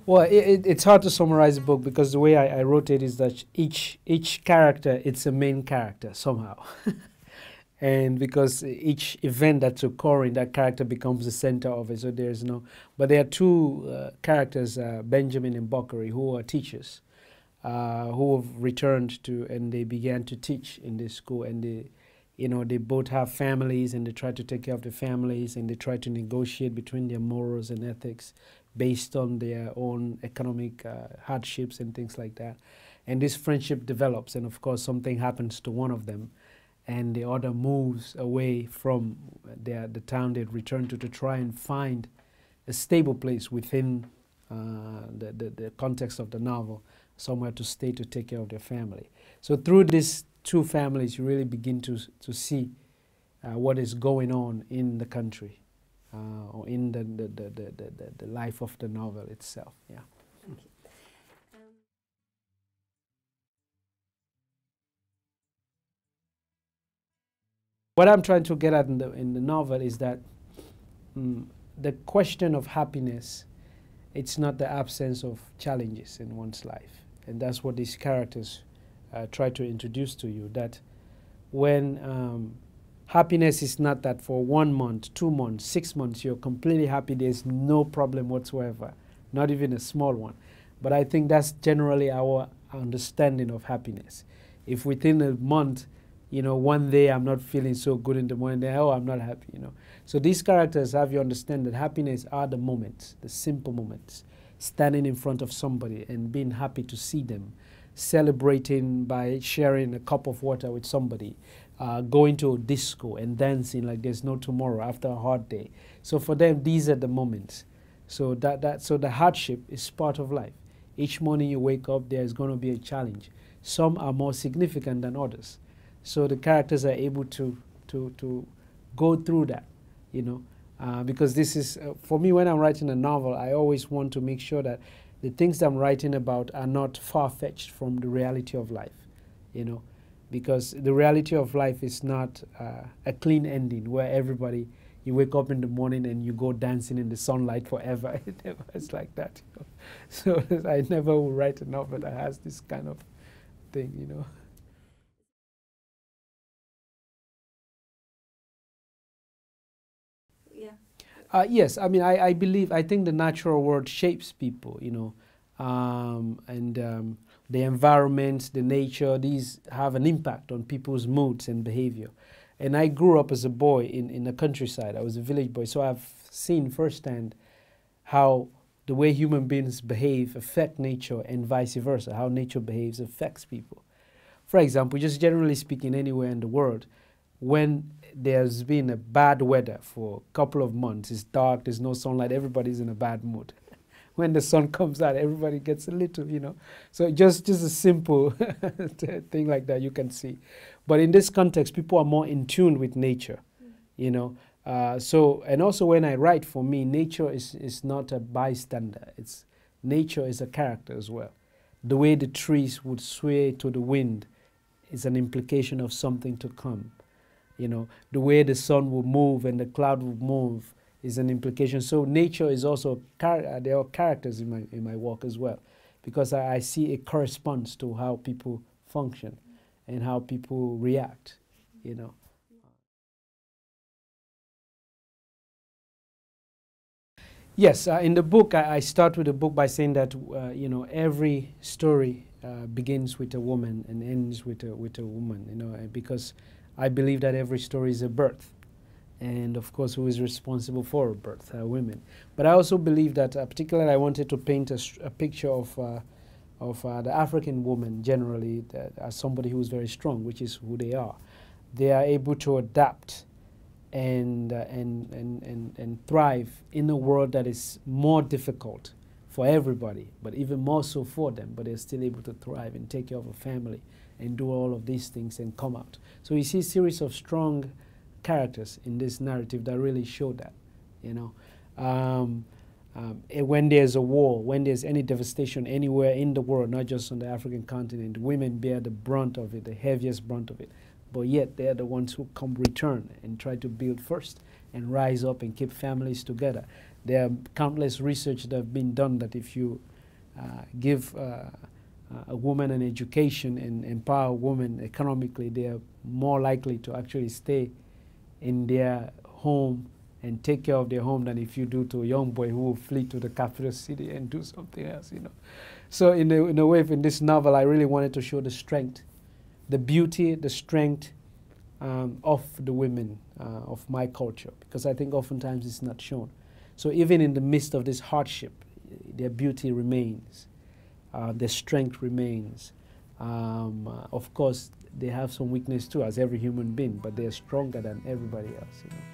Well, it's hard to summarize the book because the way I wrote it is that each character, it's a main character somehow. And because each event that's occurring, that character becomes the center of it. So there's no, but there are two characters, Benjamin and Bakari, who are teachers, who have returned to, and they began to teach in this school, and they both have families, and they try to take care of the families, and they try to negotiate between their morals and ethics based on their own economic hardships and things like that. And this friendship develops, and of course something happens to one of them, and the other moves away from the town they'd returned to try and find a stable place within the context of the novel, somewhere to stay to take care of their family. So through these two families, you really begin to see what is going on in the country, or in the life of the novel itself. Yeah. Thank you. What I'm trying to get at in the novel is that the question of happiness, it's not the absence of challenges in one's life. And that's what these characters try to introduce to you, that when happiness is not that for 1 month, 2 months, 6 months, you're completely happy, there's no problem whatsoever, not even a small one. But I think that's generally our understanding of happiness. If within a month, one day I'm not feeling so good in the morning, then, oh, I'm not happy, So these characters have you understand that happiness are the moments, the simple moments, standing in front of somebody and being happy to see them, celebrating by sharing a cup of water with somebody, going to a disco and dancing like there's no tomorrow after a hard day. So for them, these are the moments. So so the hardship is part of life. Each morning you wake up, there's going to be a challenge. Some are more significant than others. So the characters are able to go through that, because this is, for me, when I'm writing a novel, I always want to make sure that the things I'm writing about are not far-fetched from the reality of life, because the reality of life is not a clean ending where everybody, you wake up in the morning and you go dancing in the sunlight forever. It never is like that. So I never will write a novel that has this kind of thing, Yes, I mean, I think the natural world shapes people, and the environment, the nature, these have an impact on people's moods and behavior. And I grew up as a boy in the countryside. I was a village boy, so I've seen firsthand how the way human beings behave affect nature and vice versa, how nature behaves affects people. For example, just generally speaking, anywhere in the world, when there's been a bad weather for a couple of months, it's dark, there's no sunlight, everybody's in a bad mood. When the sun comes out, everybody gets a little, So just a simple thing like that you can see. But in this context, people are more in tune with nature, and also when I write, for me, nature is not a bystander. Nature is a character as well. The way the trees would sway to the wind is an implication of something to come. The way the sun will move and the cloud will move is an implication. So nature is also, there are characters in my work as well, because I see it corresponds to how people function and how people react, Yes, in the book, I start with the book by saying that, every story begins with a woman and ends with a woman, because I believe that every story is a birth. And of course, who is responsible for a birth? Women. But I also believe that, particularly, I wanted to paint a picture of the African woman generally as somebody who is very strong, which is who they are. They are able to adapt and thrive in a world that is more difficult for everybody, but even more so for them. But they're still able to thrive and take care of a family and do all of these things and come out. So you see a series of strong characters in this narrative that really show that, when there's a war, when there's any devastation anywhere in the world, not just on the African continent, women bear the brunt of it, the heaviest brunt of it. But yet they're the ones who return and try to build first and rise up and keep families together. There are countless research that have been done that if you give a woman an education and empower women economically, they are more likely to actually stay in their home and take care of their home than if you do to a young boy who will flee to the capital city and do something else, you know. So in a way, in this novel, I really wanted to show the strength, the beauty, the strength of the women of my culture, because I think oftentimes it's not shown. So even in the midst of this hardship, their beauty remains, their strength remains. Of course, they have some weakness too, as every human being, but they're stronger than everybody else, you know.